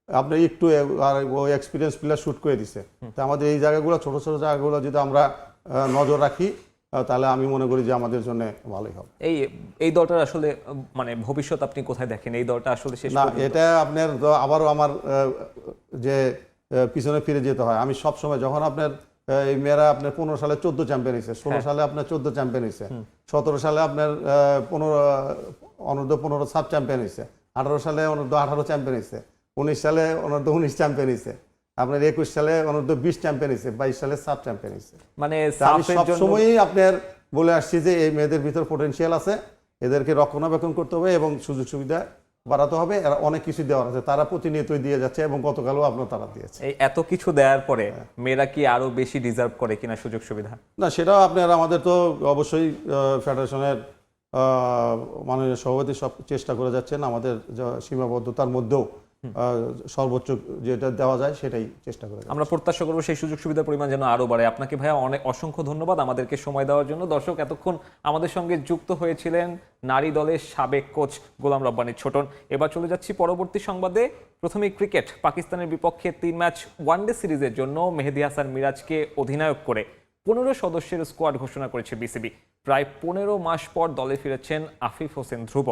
আপনি একটু ওই এক্সপিরিয়েন্স প্লেয়ার শুট করে দিছে। তো আমাদের এই জায়গাগুলো, ছোট ছোট জায়গাগুলো যদি আমরা নজর রাখি তাহলে আমি মনে করি যে আমাদের জন্য ভালোই হবে। এই দলটার আসলে মানে ভবিষ্যৎ আপনি কোথায় দেখেন? এই দলটা আসলে শেষ না, এটা আপনার আবারও আমার যে পিছনে ফিরে যেতে হয়। আমি সব সময় যখন আপনার এই মেয়েরা আপনার 15 সালে 14 চ্যাম্পিয়ন হয়েছে, 16 সালে আপনার 14 চ্যাম্পিয়ন হয়েছে, 17 সালে আপনার অনূর্ধ্ব 15 সাব চ্যাম্পিয়ন হয়েছে, 18 সালে অনূর্ধ্ব 18 চ্যাম্পিয়ন হয়েছে, 19 সালে অনূর্ধ্ব 19 চ্যাম্পিয়ন হয়েছে, আপনার 21 সালে অনূর্ধ্ব 20 চ্যাম্পিয়ন হয়েছে, 22 সালে সাব চ্যাম্পিয়ন হয়েছে। মানে আমি সবসময়ই আপনার বলে আসছি যে এই মেয়েদের ভিতর পটেনশিয়াল আছে, এদেরকে রক্ষণাবেক্ষণ করতে হবে এবং সুযোগ সুবিধা বাড়াতে হবে। এরা অনেক কিছু দেওয়ার আছে, তারা প্রতিনিয়তই দিয়ে যাচ্ছে এবং গতকালও আপনার তারা দিয়েছে। এই এত কিছু দেওয়ার পরে মেয়েরা কি আরো বেশি ডিজার্ভ করে কিনা সুযোগ সুবিধা? না, সেটাও আপনার আমাদের তো অবশ্যই ফেডারেশনের মাননীয় সভাপতি সব চেষ্টা করে যাচ্ছেন, আমাদের সীমাবদ্ধতার মধ্যেও সর্বোচ্চ যেটা দেওয়া যায় সেটাই চেষ্টা করে। আমরা প্রত্যাশা করবো সেই সুযোগ সুবিধার পরিমাণ যেন আরো বাড়ে। আপনাকে ভাইয়া অনেক অসংখ্য ধন্যবাদ আমাদেরকে সময় দেওয়ার জন্য। দর্শক, এতক্ষণ আমাদের সঙ্গে যুক্ত হয়েছিলেন নারী দলের সাবেক কোচ গোলাম রব্বানী ছোটন। এবার চলে যাচ্ছি পরবর্তী সংবাদে। প্রথমেই ক্রিকেট। পাকিস্তানের বিপক্ষে 3 ম্যাচ ওয়ানডে সিরিজের জন্য মেহেদী হাসান মিরাজকে অধিনায়ক করে 15 সদস্যের স্কোয়াড ঘোষণা করেছে বিসিবি। প্রায় 15 মাস পর দলে ফিরেছেন আফিফ হোসেন ধ্রুব।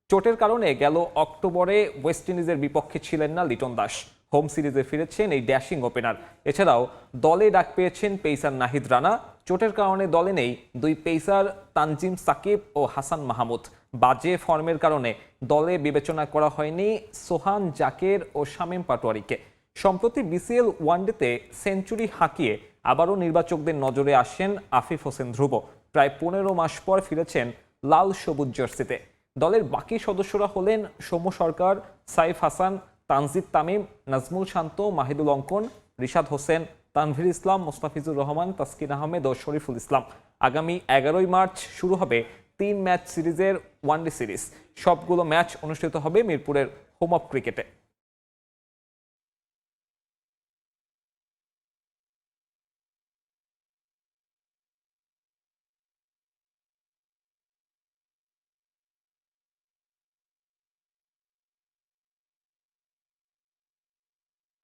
চোটের কারণে গেল অক্টোবরে ওয়েস্ট ইন্ডিজের বিপক্ষে ছিলেন না লিটন দাস। হোম সিরিজে ফিরেছেন এই ড্যাশিং ওপেনার। এছাড়াও দলে ডাক পেয়েছেন পেসার নাহিদ রানা। চোটের কারণে দলে নেই 2 পেসার তানজিম সাকিব ও হাসান মাহমুদ। বাজে ফর্মের কারণে দলে বিবেচনা করা হয়নি সোহান জাকের ও শামীম পাটোয়ারিকে। সম্প্রতি বিসিএল ওয়ানডেতে সেঞ্চুরি হাঁকিয়ে আবারও নির্বাচকদের নজরে আসেন আফিফ হোসেন ধ্রুব। প্রায় 15 মাস পর ফিরেছেন লাল সবুজ জার্সিতে। দলের বাকি সদস্যরা হলেন সৌম্য সরকার, সাইফ হাসান, তানজিদ তামিম, নাজমুল শান্ত, মাহিদুল অঙ্কন, রিশাদ হোসেন, তানভীর ইসলাম, মোস্তাফিজুর রহমান, তাসকিন আহমেদ ও শরীফুল ইসলাম। আগামী 11 মার্চ শুরু হবে 3 ম্যাচ সিরিজের ওয়ানডে সিরিজ। সবগুলো ম্যাচ অনুষ্ঠিত হবে মিরপুরের হোম অফ ক্রিকেটে।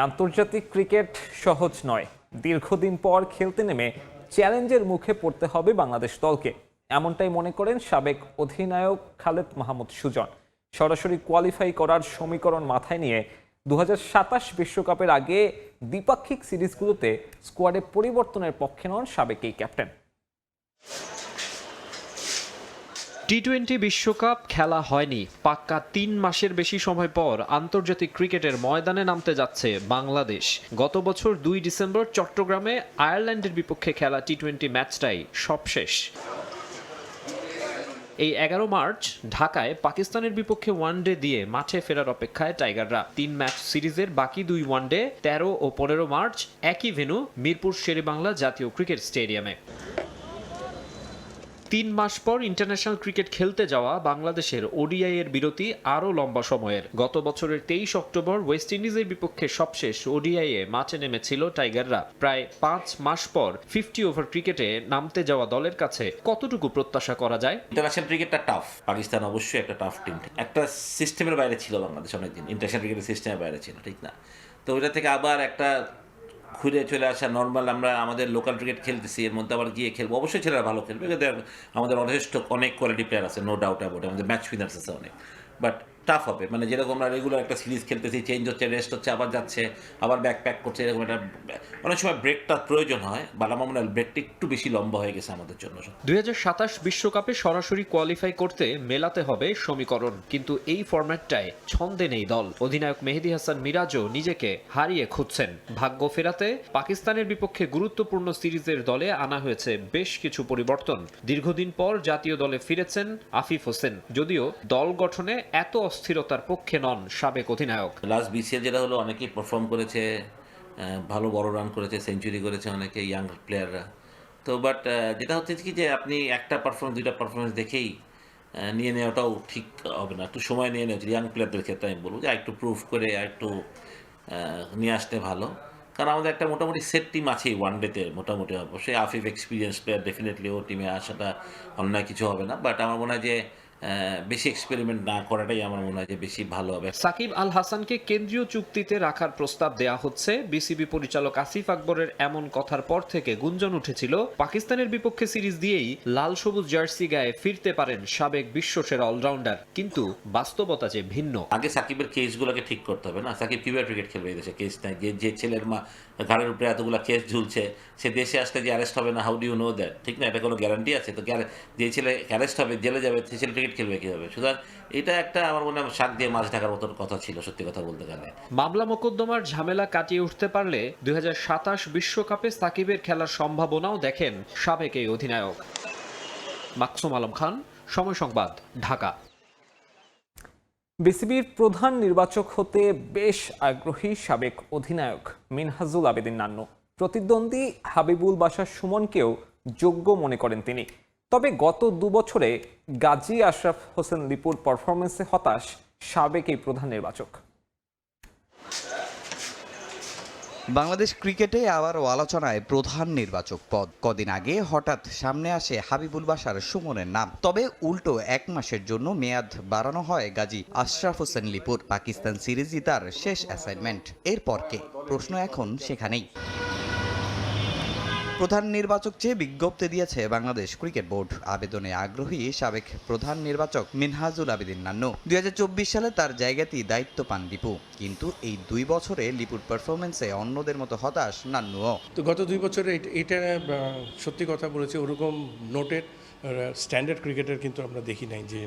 আন্তর্জাতিক ক্রিকেট সহজ নয়। দীর্ঘদিন পর খেলতে নেমে চ্যালেঞ্জের মুখে পড়তে হবে বাংলাদেশ দলকে, এমনটাই মনে করেন সাবেক অধিনায়ক খালেদ মাহমুদ সুজন। সরাসরি কোয়ালিফাই করার সমীকরণ মাথায় নিয়ে 2027 বিশ্বকাপের আগে দ্বিপাক্ষিক সিরিজগুলোতে স্কোয়াডে পরিবর্তনের পক্ষে নন সাবেক এই ক্যাপ্টেন। টি-20 বিশ্বকাপ খেলা হয়নি, পাক্কা 3 মাসের বেশি সময় পর আন্তর্জাতিক ক্রিকেটের ময়দানে নামতে যাচ্ছে বাংলাদেশ। গত বছর 2 ডিসেম্বর চট্টগ্রামে আয়ারল্যান্ডের বিপক্ষে খেলা টি-20 ম্যাচটাই সবশেষ। এই 11 মার্চ ঢাকায় পাকিস্তানের বিপক্ষে ওয়ানডে দিয়ে মাঠে ফেরার অপেক্ষায় টাইগাররা। 3 ম্যাচ সিরিজের বাকি 2 ওয়ানডে 13 ও 15 মার্চ একই ভেন্যু মিরপুর শেরেবাংলা জাতীয় ক্রিকেট স্টেডিয়ামে। 3 মাস পর ইন্টারন্যাশনাল ক্রিকেট খেলতে যাওয়া বাংলাদেশের ওডিআই এর বিরতি আরও লম্বা সময়ের। গত বছরের 23 অক্টোবর ওয়েস্ট ইন্ডিজের বিপক্ষে সবশেষ ওডিআই এ মাঠে নেমেছিল টাইগাররা। প্রায় 5 মাস পর 50 ওভার ক্রিকেটে নামতে যাওয়া দলের কাছে কতটুকু প্রত্যাশা করা যায়? ইন্টারন্যাশনাল ক্রিকেটটা টাফ, পাকিস্তান অবশ্যই একটা টাফ টিম, একটা সিস্টেমের বাইরে ছিল বাংলাদেশ অনেকদিন, ইন্টারন্যাশনাল ক্রিকেটের সিস্টেমের বাইরে ছিল, ঠিক না? তো ওইটা থেকে আবার একটা ঘুরে চলে আসা নর্মাল, আমরা আমাদের লোকাল ক্রিকেট খেলতেছি, এর মধ্যে আবার গিয়ে খেলবো। অবশ্যই ছেলেরা ভালো খেলবে, আমাদের যথেষ্ট অনেক কোয়ালিটি প্লেয়ার আছে, নো ডাউট অ্যাবাউট, আমাদের ম্যাচ উইনার্স আছে অনেক, বাট টাফ হবে। মানে যেরকম আমরা রেগুলার একটা সিরিজ খেলতেছি, চেঞ্জ হচ্ছে, রেস্ট হচ্ছে, আবার যাচ্ছে, আবার ব্যাক প্যাক করছে, এরকম একটা অনেক সময় ব্রেকটা প্রয়োজন হয়, বাট আমার মনে হয় ব্রেকটা একটু বেশি লম্বা হয়ে গেছে আমাদের জন্য। 2027 বিশ্বকাপে সরাসরি কোয়ালিফাই করতে মেলাতে হবে সমীকরণ, কিন্তু এই ফরম্যাটটায় ছন্দে নেই দল। অধিনায়ক মেহেদী হাসান মিরাজও নিজেকে হারিয়ে খুঁজছেন। ভাগ্য ফেরাতে পাকিস্তানের বিপক্ষে গুরুত্বপূর্ণ সিরিজের দলে আনা হয়েছে বেশ কিছু পরিবর্তন। দীর্ঘদিন পর জাতীয় দলে ফিরেছেন আফিফ হোসেন, যদিও দল গঠনে এত অস্থিরতার পক্ষে নন সাবেক অধিনায়ক। লাস্ট বিসিএল যেটা হলো, অনেকেই পারফর্ম করেছে, ভালো বড় রান করেছে, সেঞ্চুরি করেছে অনেকে ইয়াং প্লেয়াররা। তো বাট যেটা হচ্ছে কি যে আপনি একটা পারফরমেন্স 2টা পারফরমেন্স দেখেই নিয়ে নেওয়াটাও ঠিক হবে না, একটু সময় নিয়ে নেওয়া। ইয়াং প্লেয়ারদের ক্ষেত্রে আমি বলবো যে একটু প্রুভ করে একটু নিয়ে আসতে ভালো, কারণ আমাদের একটা মোটামুটি সেট টিম আছেই ওয়ানডেতে মোটামুটি। অবশ্যই আফিফ এক্সপিরিয়েন্স প্লেয়ার, ডেফিনেটলি ও টিমে আসাটা অন্যায় কিছু হবে না, বাট আমার মনে হয় যে বেশি এক্সপেরিমেন্ট না করাটাই আমার মনে হয় যে বেশি ভালো হবে। সাকিব আল হাসানকে কেন্দ্রীয় চুক্তিতে রাখার প্রস্তাব দেয়া হচ্ছে। বিসিবি পরিচালক আসিফ আকবরের এমন কথার পর থেকে গুঞ্জন উঠেছিল পাকিস্তানের বিপক্ষে সিরিজ দিয়েই লাল সবুজ জার্সি গায়ে ফিরতে পারেন সাবেক বিশ্বসেরা অলরাউন্ডার, কিন্তু বাস্তবতা যে ভিন্ন। আগে সাকিবের কেসগুলোকে ঠিক করতে হবে না, সাকিব কিভাবে ক্রিকেট খেলবে এই দেশে? কেস নাই, যে ছেলের ঘাড়ের উপরে এতগুলো কেস ঝুলছে, সে দেশে আসলে যে অ্যারেস্ট হবে না, how do you know that? ঠিক না, এটা কোনো গ্যারান্টি আছে? তো যে ছেলে অ্যারেস্ট হবে, জেলে যাবে, সে ছেলে ক্রিকেট খেলবে কীভাবে? সুতরাং এটা একটা আমার মনে হয় শাক দিয়ে মাছ ঢাকার মতন কথা ছিল, সত্যি কথা বলতে গেলে। মামলা মোকদ্দমার ঝামেলা কাটিয়ে উঠতে পারলে 2027 বিশ্বকাপে সাকিবের খেলার সম্ভাবনাও দেখেন সাবেক এই অধিনায়ক। মাকসুম আলম খান, সময় সংবাদ, ঢাকা। বিসিবির প্রধান নির্বাচক হতে বেশ আগ্রহী সাবেক অধিনায়ক মিনহাজুল আবেদিন নান্নু। প্রতিদ্বন্দ্বী হাবিবুল বাশার সুমনকেও যোগ্য মনে করেন তিনি। তবে গত 2 বছরে গাজী আশরাফ হোসেন লিপুর পারফরমেন্সে হতাশ সাবেক এই প্রধান নির্বাচক। বাংলাদেশ ক্রিকেটে আবারও আলোচনায় প্রধান নির্বাচক পদ। কদিন আগে হঠাৎ সামনে আসে হাবিবুল বাশার সুমনের নাম, তবে উল্টো 1 মাসের জন্য মেয়াদ বাড়ানো হয় গাজী আশরাফ হোসেন লিপুর। পাকিস্তান সিরিজই তার শেষ অ্যাসাইনমেন্ট। এরপর কে? প্রশ্ন এখন সেখানেই। প্রধান নির্বাচক চেয়ে বিজ্ঞপ্তি দিয়েছে বাংলাদেশ ক্রিকেট বোর্ড। আবেদনে আগ্রহী সাবেক প্রধান নির্বাচক মিনহাজুল আবেদিন নান্নু। 2024 সালে তার জায়গাতেই দায়িত্ব পান লিপু, কিন্তু এই 2 বছরে লিপুর পারফরমেন্সে অন্যদের মতো হতাশ নান্নুও। তো গত 2 বছরে এটা সত্যি কথা বলেছে, ওরকম নোটেড স্ট্যান্ডার্ড ক্রিকেটার কিন্তু আমরা দেখি নাই যে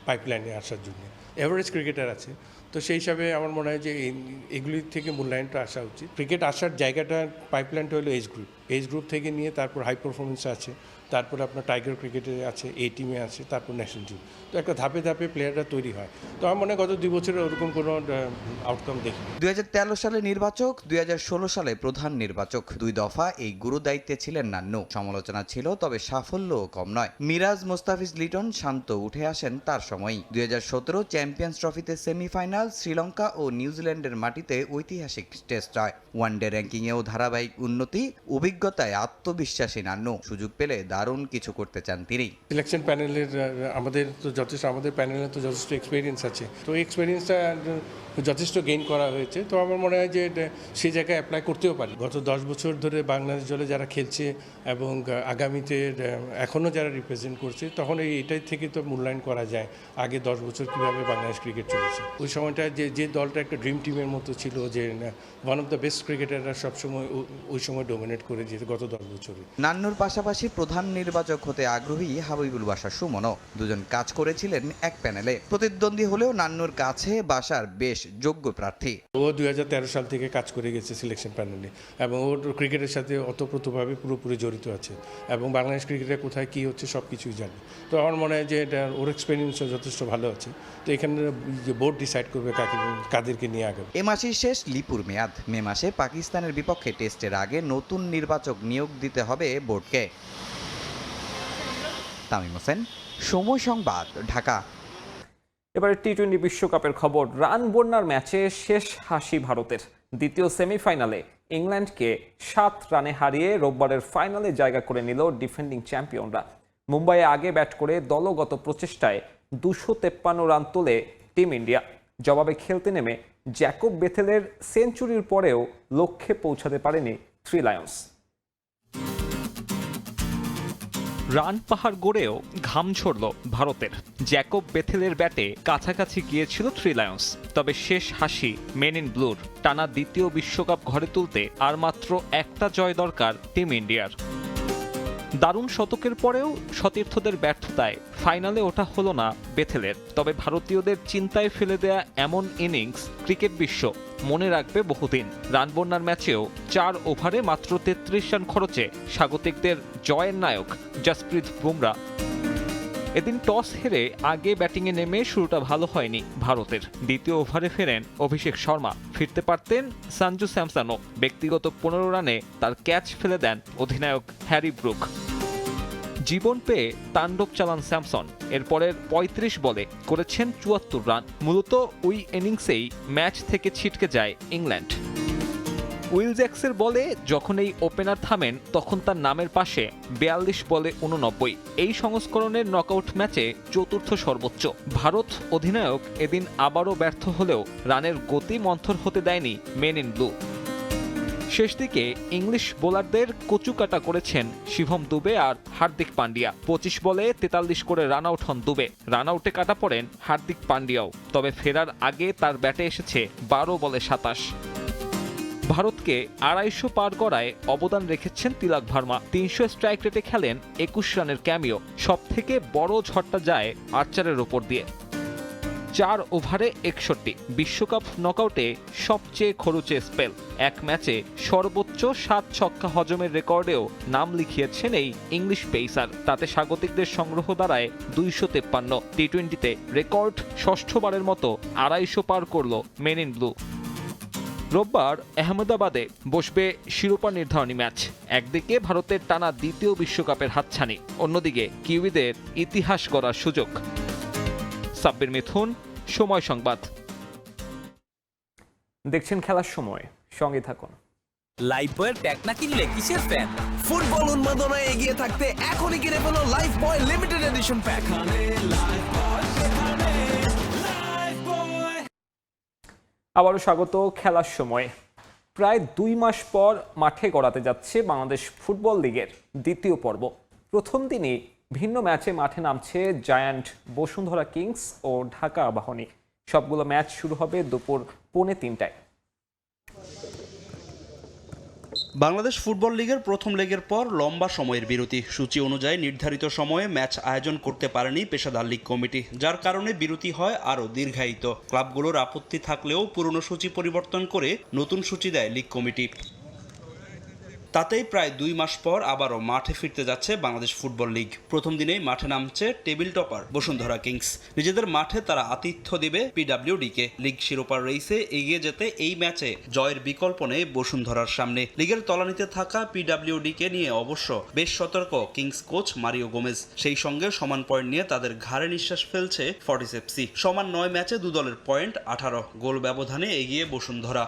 পাইপলাইনে আসার জন্য। এভারেজ ক্রিকেটার আছে, তো সেই হিসাবে আমার মনে হয় যে এগুলির থেকে মূল্যায়নটা আসা উচিত। ক্রিকেট আসার জায়গাটা পাইপলাইনটা হলো এজ গ্রুপ থেকে নিয়ে তারপর হাই পারফরমেন্স আছে, তারপরে আপনার টাইগার ক্রিকেটে আছে, এ টিমে আছে, তারপর ন্যাশনাল টিম। তো একটা ধাপে ধাপে প্লেয়াররা তৈরি হয়। তো আমার মনে হয় গত 2 বছরে ওরকম কোনো আউটকাম দেখি। 2013 সালে নির্বাচক, 2016 সালে প্রধান নির্বাচক, 2 দফা এই গুরু দায়িত্বে ছিলেন নান্নু। সমালোচনা ছিল, তবে সাফল্যও কম নয়। মিরাজ মোস্তাফিজ লিটন শান্ত উঠে আসেন তার সময়ই। 2017 চ্যাম্পিয়ন্স ট্রফিতে সেমিফাইনাল, শ্রীলঙ্কা ও নিউজিল্যান্ডের মাটিতে ঐতিহাসিক টেস্ট জয়। ওয়ানডে র্যাঙ্কিংয়েও ধারাবাহিক উন্নতি। অভিজ্ঞ অভিজ্ঞতায় আত্মবিশ্বাসী নান্নু। সুযোগ পেলে দারুণ কিছু করতে চান তিনি। সিলেকশন প্যানেলের আমাদের প্যানেলে তো যথেষ্ট এক্সপিরিয়েন্স আছে, তো এই এক্সপিরিয়েন্সটা যথেষ্ট গেইন করা হয়েছে। তো আমার মনে হয় যে সেই জায়গায় অ্যাপ্লাই করতেও পারি। গত 10 বছর ধরে বাংলাদেশ দলে যারা খেলছে এবং আগামীতে এখনও যারা রিপ্রেজেন্ট করছে, তখন এটাই থেকে তো মূল্যায়ন করা যায় আগে 10 বছর কীভাবে বাংলাদেশ ক্রিকেট চলেছে। ওই সময়টা যে দলটা একটা ড্রিম টিমের মতো ছিল, যে ওয়ান অফ দ্য বেস্ট ক্রিকেটাররা সবসময় ওই সময় ডোমিনেট করে যেত গত 10 বছরে। নান্নুর পাশাপাশি প্রধান নির্বাচক হতে আগ্রহী হাবিবুল বাশার সুমনও। দুজন কাজ করেছিলেন এক প্যানেলে। প্রতিদ্বন্দ্বী হলেও নান্নুর কাছে বাশার বেশ যোগ্য প্রার্থী। ও 2013 সাল থেকে কাজ করে গেছে সিলেকশন প্যানেলে, এবং ওর ক্রিকেটের সাথে ওতপ্রোতভাবে পুরোপুরি জড়িত আছে, এবং বাংলাদেশ ক্রিকেটে কোথায় কী হচ্ছে সব কিছুই জানে। তো আমার মনে হয় যে এটা ওর এক্সপিরিয়েন্সও যথেষ্ট ভালো আছে। তো এখানে বোর্ড ডিসাইড করবে কাদেরকে নিয়ে আগে। এ মাসেই শেষ লিপুর মেয়াদ। মে মাসে পাকিস্তানের বিপক্ষে টেস্টের আগে নতুন নির্বাচক নিয়োগ দিতে হবে বোর্ডকে। তামিম হোসেন, সময় সংবাদ, ঢাকা। এবারে টি-20 বিশ্বকাপের খবর। রান বন্যার ম্যাচে শেষ হাসি ভারতের। দ্বিতীয় সেমিফাইনালে ইংল্যান্ডকে 7 রানে হারিয়ে রোববারের ফাইনালে জায়গা করে নিল ডিফেন্ডিং চ্যাম্পিয়নরা। মুম্বাইয়ে আগে ব্যাট করে দলগত প্রচেষ্টায় 253 রান তোলে টিম ইন্ডিয়া। জবাবে খেলতে নেমে জ্যাকব বেথেলের সেঞ্চুরির পরেও লক্ষ্যে পৌঁছাতে পারেনি থ্রি লায়ন্স। রান পাহাড় গড়েও ঘাম ঝরল ভারতের। জ্যাকব বেথেলের ব্যাটে কাছাকাছি গিয়েছিল থ্রি লায়ন্স, তবে শেষ হাসি মেন ইন ব্লুর। টানা দ্বিতীয় বিশ্বকাপ ঘরে তুলতে আর মাত্র একটা জয় দরকার টিম ইন্ডিয়ার। দারুণ শতকের পরেও সতীর্থদের ব্যর্থতায় ফাইনালে ওঠা হলো না বেথেলের। তবে ভারতীয়দের চিন্তায় ফেলে দেয়া এমন ইনিংস ক্রিকেট বিশ্ব মনে রাখবে বহুদিন। রান বন্যার ম্যাচেও 4 ওভারে মাত্র 33 রান খরচে স্বাগতিকদের জয়ের নায়ক জসপ্রীত বুমরা। এদিন টস হেরে আগে ব্যাটিংয়ে নেমে শুরুটা ভালো হয়নি ভারতের। দ্বিতীয় ওভারে ফেরেন অভিষেক শর্মা। ফিরতে পারতেন সঞ্জু স্যামসনও। ব্যক্তিগত 15 রানে তার ক্যাচ ফেলে দেন অধিনায়ক হ্যারি ব্রুক। জীবন পেয়ে তাণ্ডব চালান স্যামসন। এরপরের 35 বলে করেছেন 74 রান। মূলত ওই ইনিংসেই ম্যাচ থেকে ছিটকে যায় ইংল্যান্ড। উইল জ্যাক্সের বলে যখন এই ওপেনার থামেন, তখন তার নামের পাশে 42 বলে 89। এই সংস্করণের নকআউট ম্যাচে চতুর্থ সর্বোচ্চ। ভারত অধিনায়ক এদিন আবারও ব্যর্থ হলেও রানের গতি মন্থর হতে দেয়নি মেন ইন ব্লু। শেষ দিকে ইংলিশ বোলারদের কচুকাটা করেছেন শিভম দুবে আর হার্দিক পান্ডিয়া। 25 বলে 43 করে রান আউট হন দুবে। রান আউটে কাটা পড়েন হার্দিক পান্ডিয়াও। তবে ফেরার আগে তার ব্যাটে এসেছে 12 বলে 27। ভারতকে 250 পার করায় অবদান রেখেছেন তিলক ভার্মা। 300 স্ট্রাইক রেটে খেলেন 21 রানের ক্যামিও। সবথেকে বড় ঝড়টা যায় আর্চারের ওপর দিয়ে। 4 ওভারে 61। বিশ্বকাপ নকআউটে সবচেয়ে খরুচে স্পেল। এক ম্যাচে সর্বোচ্চ 7 ছক্কা হজমের রেকর্ডেও নাম লিখিয়েছেন এই ইংলিশ পেসার। তাতে স্বাগতিকদের সংগ্রহ দাঁড়ায় 253। টি-20তে রেকর্ড ষষ্ঠবারের মতো 250 পার করল মেন ইন ব্লু। রোববার আহমেদাবাদে বসবে শিরোপা নির্ধারণী ম্যাচ। একদিকে ভারতের টানা দ্বিতীয় বিশ্বকাপের হাতছানি, অন্যদিকে কিউইদের ইতিহাস গড়ার সুযোগ। সাব্বির মিথুন, সময় সংবাদ। দেখছেন খেলার সময়, সঙ্গে থাকুন। লাইফবয়ের প্যাক না কিনলে কিসের ফ্যান? ফুটবল উন্মাদনায় এগিয়ে থাকতে এখনই কিনে ফেলো লাইফবয় লিমিটেড এডিশন প্যাক। আবারও স্বাগত খেলার সময়। প্রায় 2 মাস পর মাঠে গড়াতে যাচ্ছে বাংলাদেশ ফুটবল লিগের দ্বিতীয় পর্ব। প্রথম দিনই ভিন্ন ম্যাচে মাঠে নামছে জায়ান্ট বসুন্ধরা কিংস ও ঢাকা আবাহনী। সবগুলো ম্যাচ শুরু হবে দুপুর 2:45টায়। বাংলাদেশ ফুটবল লিগের প্রথম লেগের পর লম্বা সময়ের বিরতি। সূচি অনুযায়ী নির্ধারিত সময়ে ম্যাচ আয়োজন করতে পারেনি পেশাদার লীগ কমিটি, যার কারণে বিরতি হয় আরও দীর্ঘায়িত। ক্লাবগুলোর আপত্তি থাকলেও পুরনো সূচি পরিবর্তন করে নতুন সূচি দেয় লীগ কমিটি। তাতেই প্রায় 2 মাস পর আবারও মাঠে ফিরতে যাচ্ছে বাংলাদেশ ফুটবল লীগ। প্রথম দিনেই মাঠে নামছে টেবিল টপার বসুন্ধরা কিংস। নিজেদের মাঠে তারা আতিথ্য দেবে পিডব্লিউডিকে। লিগ শিরোপার রেসে এগিয়ে যেতে এই ম্যাচে জয়ের বিকল্প নেই বসুন্ধরার সামনে। লিগের তলানিতে থাকা পিডব্লিউডিকে নিয়ে অবশ্য বেশ সতর্ক কিংস কোচ মারিও গোমেজ। সেই সঙ্গে সমান পয়েন্ট নিয়ে তাদের ঘাড়ে নিঃশ্বাস ফেলছে ফর্টিস এফসি। সমান 9 ম্যাচে 2 দলের পয়েন্ট 18। গোল ব্যবধানে এগিয়ে বসুন্ধরা।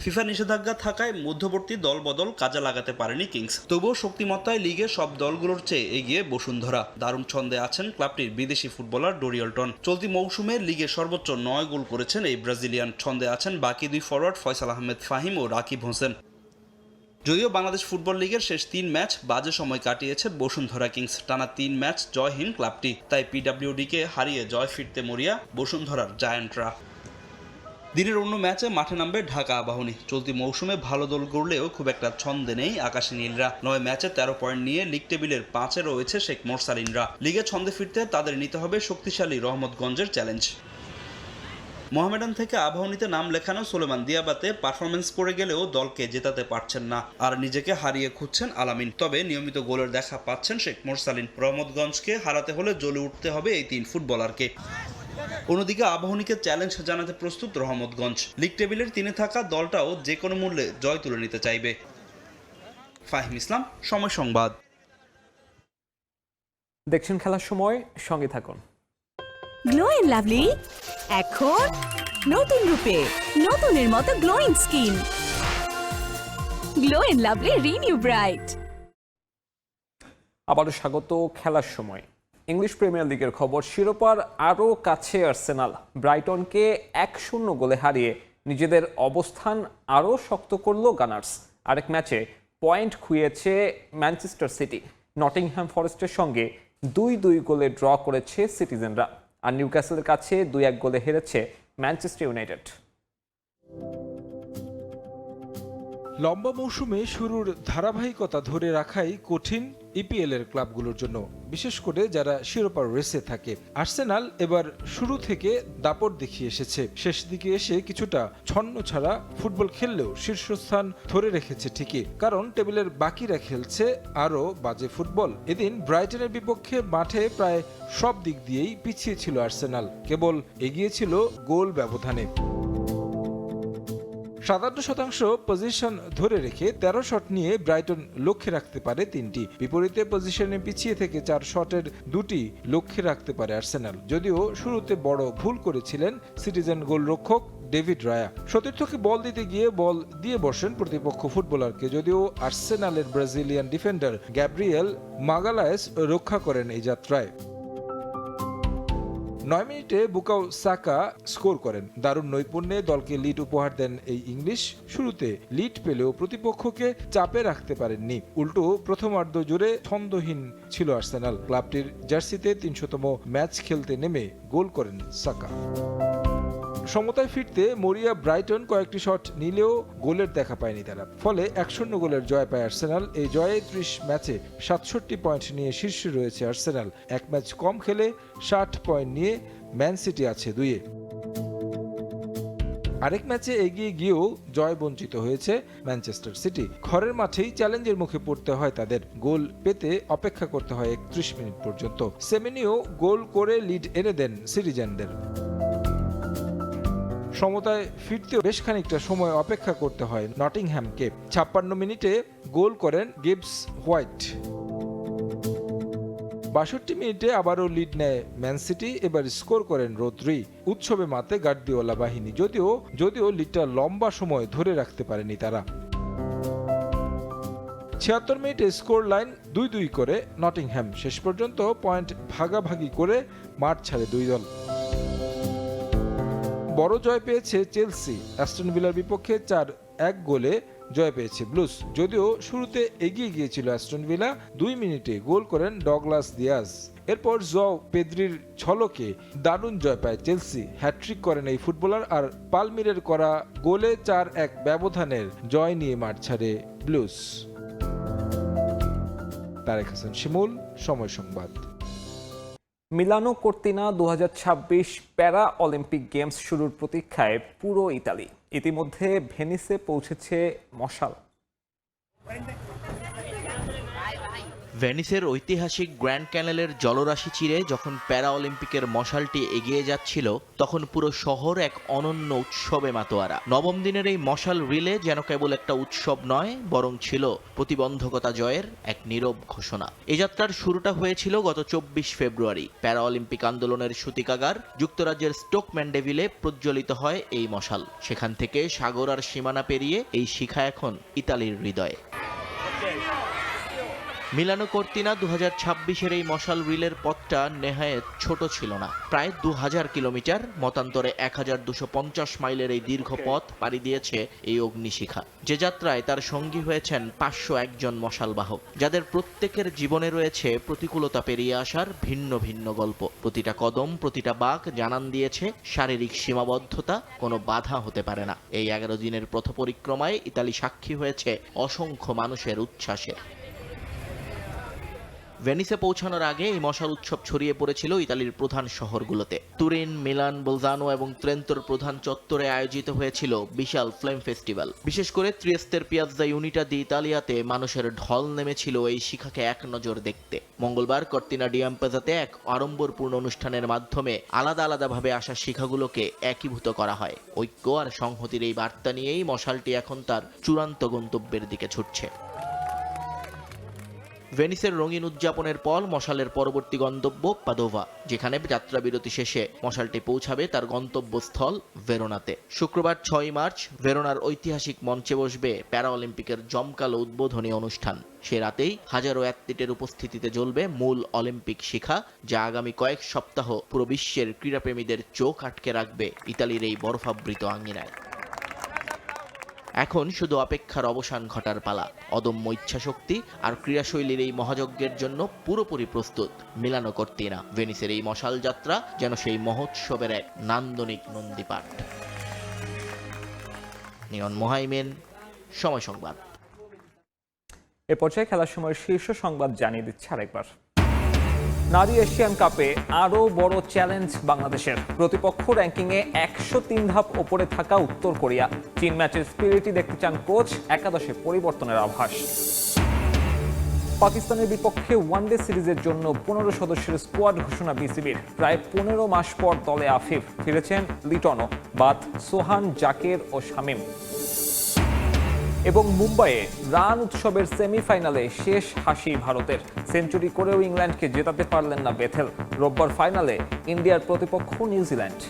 ফিফা নিষেধাজ্ঞা থাকায় মধ্যবর্তী দল বদল কাজে লাগাতে পারেনি কিংস। তবুও শক্তিমত্তায় লিগে সব দলগুলোর চেয়ে এগিয়ে বসুন্ধরা। দারুণ ছন্দে আছেন ক্লাবটির বিদেশি ফুটবলার ডোরিয়ালটন। চলতি মৌসুমে লিগে সর্বোচ্চ 9 গোল করেছেন এই ব্রাজিলিয়ান। ছন্দে আছেন বাকি 2 ফরওয়ার্ড ফয়সাল আহমেদ ফাহিম ও রাকিব হোসেন। যদিও বাংলাদেশ ফুটবল লিগের শেষ 3 ম্যাচ বাজে সময় কাটিয়েছে বসুন্ধরা কিংস। টানা 3 ম্যাচ জয়হীন ক্লাবটি, তাই পিডব্লিউডিকে হারিয়ে জয় ফিরতে মরিয়া বসুন্ধরার জায়ান্টরা। দিনের অন্য ম্যাচে মাঠে নামবে ঢাকা আবাহনী। চলতি মৌসুমে ভালো দল গড়লেও খুব একটা ছন্দে নেই আকাশী নীলরা। 9 ম্যাচে 13 পয়েন্ট নিয়ে লিগ টেবিলের 5-এ রয়েছে শেখ মোরসালিনরা। লিগে ছন্দে ফিরতে তাদের নিতে হবে শক্তিশালী রহমতগঞ্জের চ্যালেঞ্জ। মোহামেডান থেকে আবাহনীতে নাম লেখানো সুলেমান দিয়াবাতে পারফরমেন্স করে গেলেও দলকে জেতাতে পারছেন না, আর নিজেকে হারিয়ে খুঁজছেন আলামিন। তবে নিয়মিত গোলের দেখা পাচ্ছেন শেখ মোরসালিন। রহমতগঞ্জকে হারাতে হলে জ্বলে উঠতে হবে এই 3 ফুটবলারকে। অন্যদিকে আবাহনীকে চ্যালেঞ্জ জানাতে প্রস্তুত রহমতগঞ্জ। লিগ টেবিলের 3-এ থাকা দলটাও যে কোনো মূল্যে জয় তুলে নিতে চাইবে। ফাহিম ইসলাম, সময় সংবাদ। দেখছেন খেলার সময়, সঙ্গে থাকুন। গ্লো এন্ড লাভলি এখন নতুন রূপে, নতুনের মতো glowing skin. Glow and lovely renew bright. আবারও স্বাগত খেলার সময়। ইংলিশ প্রিমিয়ার লিগের খবর। শিরোপার আরও কাছে আর্সেনাল। ব্রাইটনকে 1-0 গোলে হারিয়ে নিজেদের অবস্থান আরও শক্ত করল গানার্স। আরেক ম্যাচে পয়েন্ট খুইয়েছে ম্যানচেস্টার সিটি। নটিংহ্যাম ফরেস্টের সঙ্গে 2-2 গোলে ড্র করেছে সিটিজেনরা। আর নিউক্যাসলের কাছে 2-1 গোলে হেরেছে ম্যানচেস্টার ইউনাইটেড। লম্বা মৌসুমে শুরুর ধারাবাহিকতা ধরে রাখাই কঠিন ইপিএল এর ক্লাবগুলোর জন্য, বিশেষ করে যারা শিরোপার রেসে থাকে। আর্সেনাল এবার শুরু থেকে দাপট দেখিয়ে এসেছে। শেষ দিকে এসে কিছুটা ছন্ন ছাড়া ফুটবল খেললেও শীর্ষস্থান ধরে রেখেছে ঠিকই, কারণ টেবিলের বাকিরা খেলছে আরও বাজে ফুটবল। এদিন ব্রাইটনের বিপক্ষে মাঠে প্রায় সব দিক দিয়েই পিছিয়ে ছিল আর্সেনাল, কেবল এগিয়ে ছিল গোল ব্যবধানে। 57% পজিশন ধরে রেখে 13 শট নিয়ে ব্রাইটন লক্ষ্যে রাখতে পারে 3টি। বিপরীতে পজিশনে পিছিয়ে থেকে 4 শটের 2টি লক্ষ্যে রাখতে পারে আর্সেনাল। যদিও শুরুতে বড় ভুল করেছিলেন সিটিজেন গোলরক্ষক ডেভিড রায়া। সতীর্থকে বল দিতে গিয়ে বল দিয়ে বসেন প্রতিপক্ষ ফুটবলারকে। যদিও আর্সেনালের ব্রাজিলিয়ান ডিফেন্ডার গ্যাব্রিয়েল মাগালায়েস রক্ষা করেন এই যাত্রায়। 9 মিনিটে বুকাও সাকা স্কোর করেন। দারুণ নৈপুণ্যে দলকে লিড উপহার দেন এই ইংলিশ। শুরুতে লিড পেলেও প্রতিপক্ষকে চাপে রাখতে পারেননি। উল্টো প্রথমার্ধ জুড়ে ছন্দহীন ছিল আর্সেনাল। ক্লাবটির জার্সিতে 300তম ম্যাচ খেলতে নেমে গোল করেন সাকা। সমতায় ফিরতে মরিয়া ব্রাইটন কয়েকটি শট নিলেও গোলের দেখা পায়নি তারা। ফলে 1-0 গোলের জয় পায় আর্সেনাল। এই জয়ে 30 ম্যাচে 67 পয়েন্ট নিয়ে শীর্ষে রয়েছে আর্সেনাল। 1 ম্যাচ কম খেলে 60 পয়েন্ট নিয়ে ম্যান সিটি আছে 2-এ। আরেক ম্যাচে এগিয়ে গিয়েও জয় বঞ্চিত হয়েছে ম্যানচেস্টার সিটি। ঘরের মাঠেই চ্যালেঞ্জের মুখে পড়তে হয় তাদের। গোল পেতে অপেক্ষা করতে হয় 31 মিনিট পর্যন্ত। সেমেনিও গোল করে লিড এনে দেন সিটিজেনদের। সমতায় ফিরতেও বেশ খানিকটা সময় অপেক্ষা করতে হয় নটিংহ্যামকে। 56 মিনিটে গোল করেন গিবস হোয়াইট। 62 মিনিটে আবারও লিড নেয় ম্যান সিটি। এবার স্কোর করেন রোদ্রি। উৎসবে মাতে গার্দিওলা বাহিনী। যদিও লিডটা লম্বা সময় ধরে রাখতে পারেনি তারা। 76 মিনিটে স্কোর লাইন 2-2 করে নটিংহ্যাম। শেষ পর্যন্ত পয়েন্ট ভাগাভাগি করে মাঠ ছাড়ে 2 দল। বড় জয় পেয়েছে চেলসি। অ্যাস্টন ভিলার বিপক্ষে 4-1 গোলে জয় পেয়েছে ব্লুজ। যদিও শুরুতে এগিয়ে গিয়েছিল অ্যাস্টন ভিলা। 2 মিনিটে গোল করেন ডগলাস দিয়াজ। এরপর জও পেদ্রির ঝলকে দারুণ জয় পায় চেলসি। হ্যাট্রিক করেন এই ফুটবলার। আর পালমিরের করা গোলে 4-1 ব্যবধানের জয় নিয়ে মাঠ ছাড়ে ব্লুজ। তারেক হাসান শিমুল, সময় সংবাদ। মিলানো কর্তিনা 2026 প্যারা অলিম্পিক গেমস শুরুর প্রতীক্ষায় পুরো ইতালি। ইতিমধ্যে ভেনিসে পৌঁছেছে মশাল। ভেনিসের ঐতিহাসিক গ্র্যান্ড ক্যানেলের জলরাশি চিরে যখন প্যারা অলিম্পিকের মশালটি এগিয়ে যাচ্ছিল তখন পুরো শহর এক অনন্য উৎসবে মাতোয়ারা। নবম দিনের এই মশাল রিলে যেন কেবল একটা উৎসব নয়, বরং ছিল প্রতিবন্ধকতা জয়ের এক নীরব ঘোষণা। এই যাত্রার শুরুটা হয়েছিল গত 24 ফেব্রুয়ারি। প্যারা অলিম্পিক আন্দোলনের সূতিকাগার যুক্তরাজ্যের স্টোক ম্যান্ডেভিলে প্রজ্বলিত হয় এই মশাল। সেখান থেকে সাগর আর সীমানা পেরিয়ে এই শিখা এখন ইতালির হৃদয়ে। মিলানো কর্তিনা 2026-এর এই মশাল রিলের পথটা নেহায়েত ছোট ছিল না। প্রায় 2000 কিলোমিটার, মতান্তরে 1250 মাইলের এই দীর্ঘ পথ পাড়ি দিয়েছে এই অগ্নিশিখা, যে যাত্রায় তার সঙ্গী হয়েছেন 501 জন মশালবাহক, যাদের প্রত্যেকের জীবনে রয়েছে প্রতিকূলতা পেরিয়ে আসার ভিন্ন ভিন্ন গল্প। প্রতিটা কদম, প্রতিটা বাঁক জানান দিয়েছে শারীরিক সীমাবদ্ধতা কোনো বাধা হতে পারে না। এই 11 দিনের পথ পরিক্রমায় ইতালি সাক্ষী হয়েছে অসংখ্য মানুষের উচ্ছ্বাসের। ভেনিসে পৌঁছানোর আগে এই মশাল উৎসব ছড়িয়ে পড়েছিল ইতালির প্রধান শহরগুলোতে। তুরিন, মিলান, বোলজানো এবং ট্রেন্টোর প্রধান চত্বরে আয়োজিত হয়েছিল বিশাল ফ্লেম ফেস্টিভ্যাল। বিশেষ করে ত্রিয়েস্তের পিয়াজ্জা ইউনিটা দি ইতালিয়াতে মানুষের ঢল নেমেছিল এই শিখাকে এক নজর দেখতে। মঙ্গলবার কর্তিনা ডিয়াম্পেজাতে এক আড়ম্বরপূর্ণ অনুষ্ঠানের মাধ্যমে আলাদা আলাদাভাবে আসা শিখাগুলোকে একীভূত করা হয়। ঐক্য আর সংহতির এই বার্তা নিয়েই মশালটি এখন তার চূড়ান্ত গন্তব্যের দিকে ছুটছে। ভেনিসের রঙিন উদযাপনের পর মশালের পরবর্তী গন্তব্য পাদোভা, যেখানে যাত্রা বিরতি শেষে মশালটি পৌঁছাবে তার গন্তব্যস্থল ভেরোনাতে। শুক্রবার 6 মার্চ ভেরোনার ঐতিহাসিক মঞ্চে বসবে প্যারা অলিম্পিকের জমকালো উদ্বোধনী অনুষ্ঠান। সে রাতেই হাজারো অ্যাথলিটের উপস্থিতিতে জ্বলবে মূল অলিম্পিক শিখা, যা আগামী কয়েক সপ্তাহ পুরো বিশ্বের ক্রীড়াপ্রেমীদের চোখ আটকে রাখবে ইতালির এই বরফাবৃত আঙ্গিনায়। এখন শুধু অপেক্ষার অবসান ঘটার পালা। অদম্য ইচ্ছাশক্তি আর ক্রীড়াশৈলীর এই মহাযজ্ঞের জন্য পুরোপুরি প্রস্তুত মিলানো কর্তিনা। ভেনিসের এই মশাল যাত্রা যেন সেই মহোৎসবের এক নান্দনিক নন্দীপাঠ। নিয়ন মোহাইমেন, সময় সংবাদ। এ পর্যায়ে খেলার সময় শীর্ষ সংবাদ জানিয়ে দিচ্ছে আরেকবার। নারী এশিয়ান কাপে আরও বড় চ্যালেঞ্জ বাংলাদেশের। প্রতিপক্ষ র্যাঙ্কিংয়ে 103 ধাপ ওপরে থাকা উত্তর কোরিয়া। 3 ম্যাচের স্পিরিটই দেখতে চান কোচ, একাদশে পরিবর্তনের আভাস। পাকিস্তানের বিপক্ষে ওয়ানডে সিরিজের জন্য 15 সদস্যের স্কোয়াড ঘোষণা বিসিবির। প্রায় 15 মাস পর দলে আফিফ, ফিরেছেন লিটনও, বাদ সোহান, জাকের ও শামীম। এবং মুম্বাইয়ে রান উৎসবের সেমিফাইনালে শেষ হাসি ভারতের। সেঞ্চুরি করেও ইংল্যান্ডকে জেতাতে পারলেন না বেথেল। রোববার ফাইনালে ইন্ডিয়ার প্রতিপক্ষ নিউজিল্যান্ড।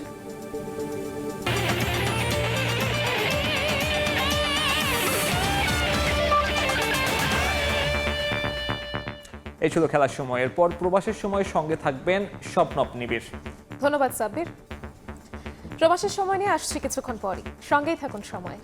এই ছিল খেলার সময়। এরপর প্রবাসের সময় সঙ্গে থাকবেন স্বপ্নপ নিবিড়। ধন্যবাদ সাব্বির। প্রবাসের সময় নিয়ে আসছি কিছুক্ষণ পরই, সঙ্গেই থাকুন সময়।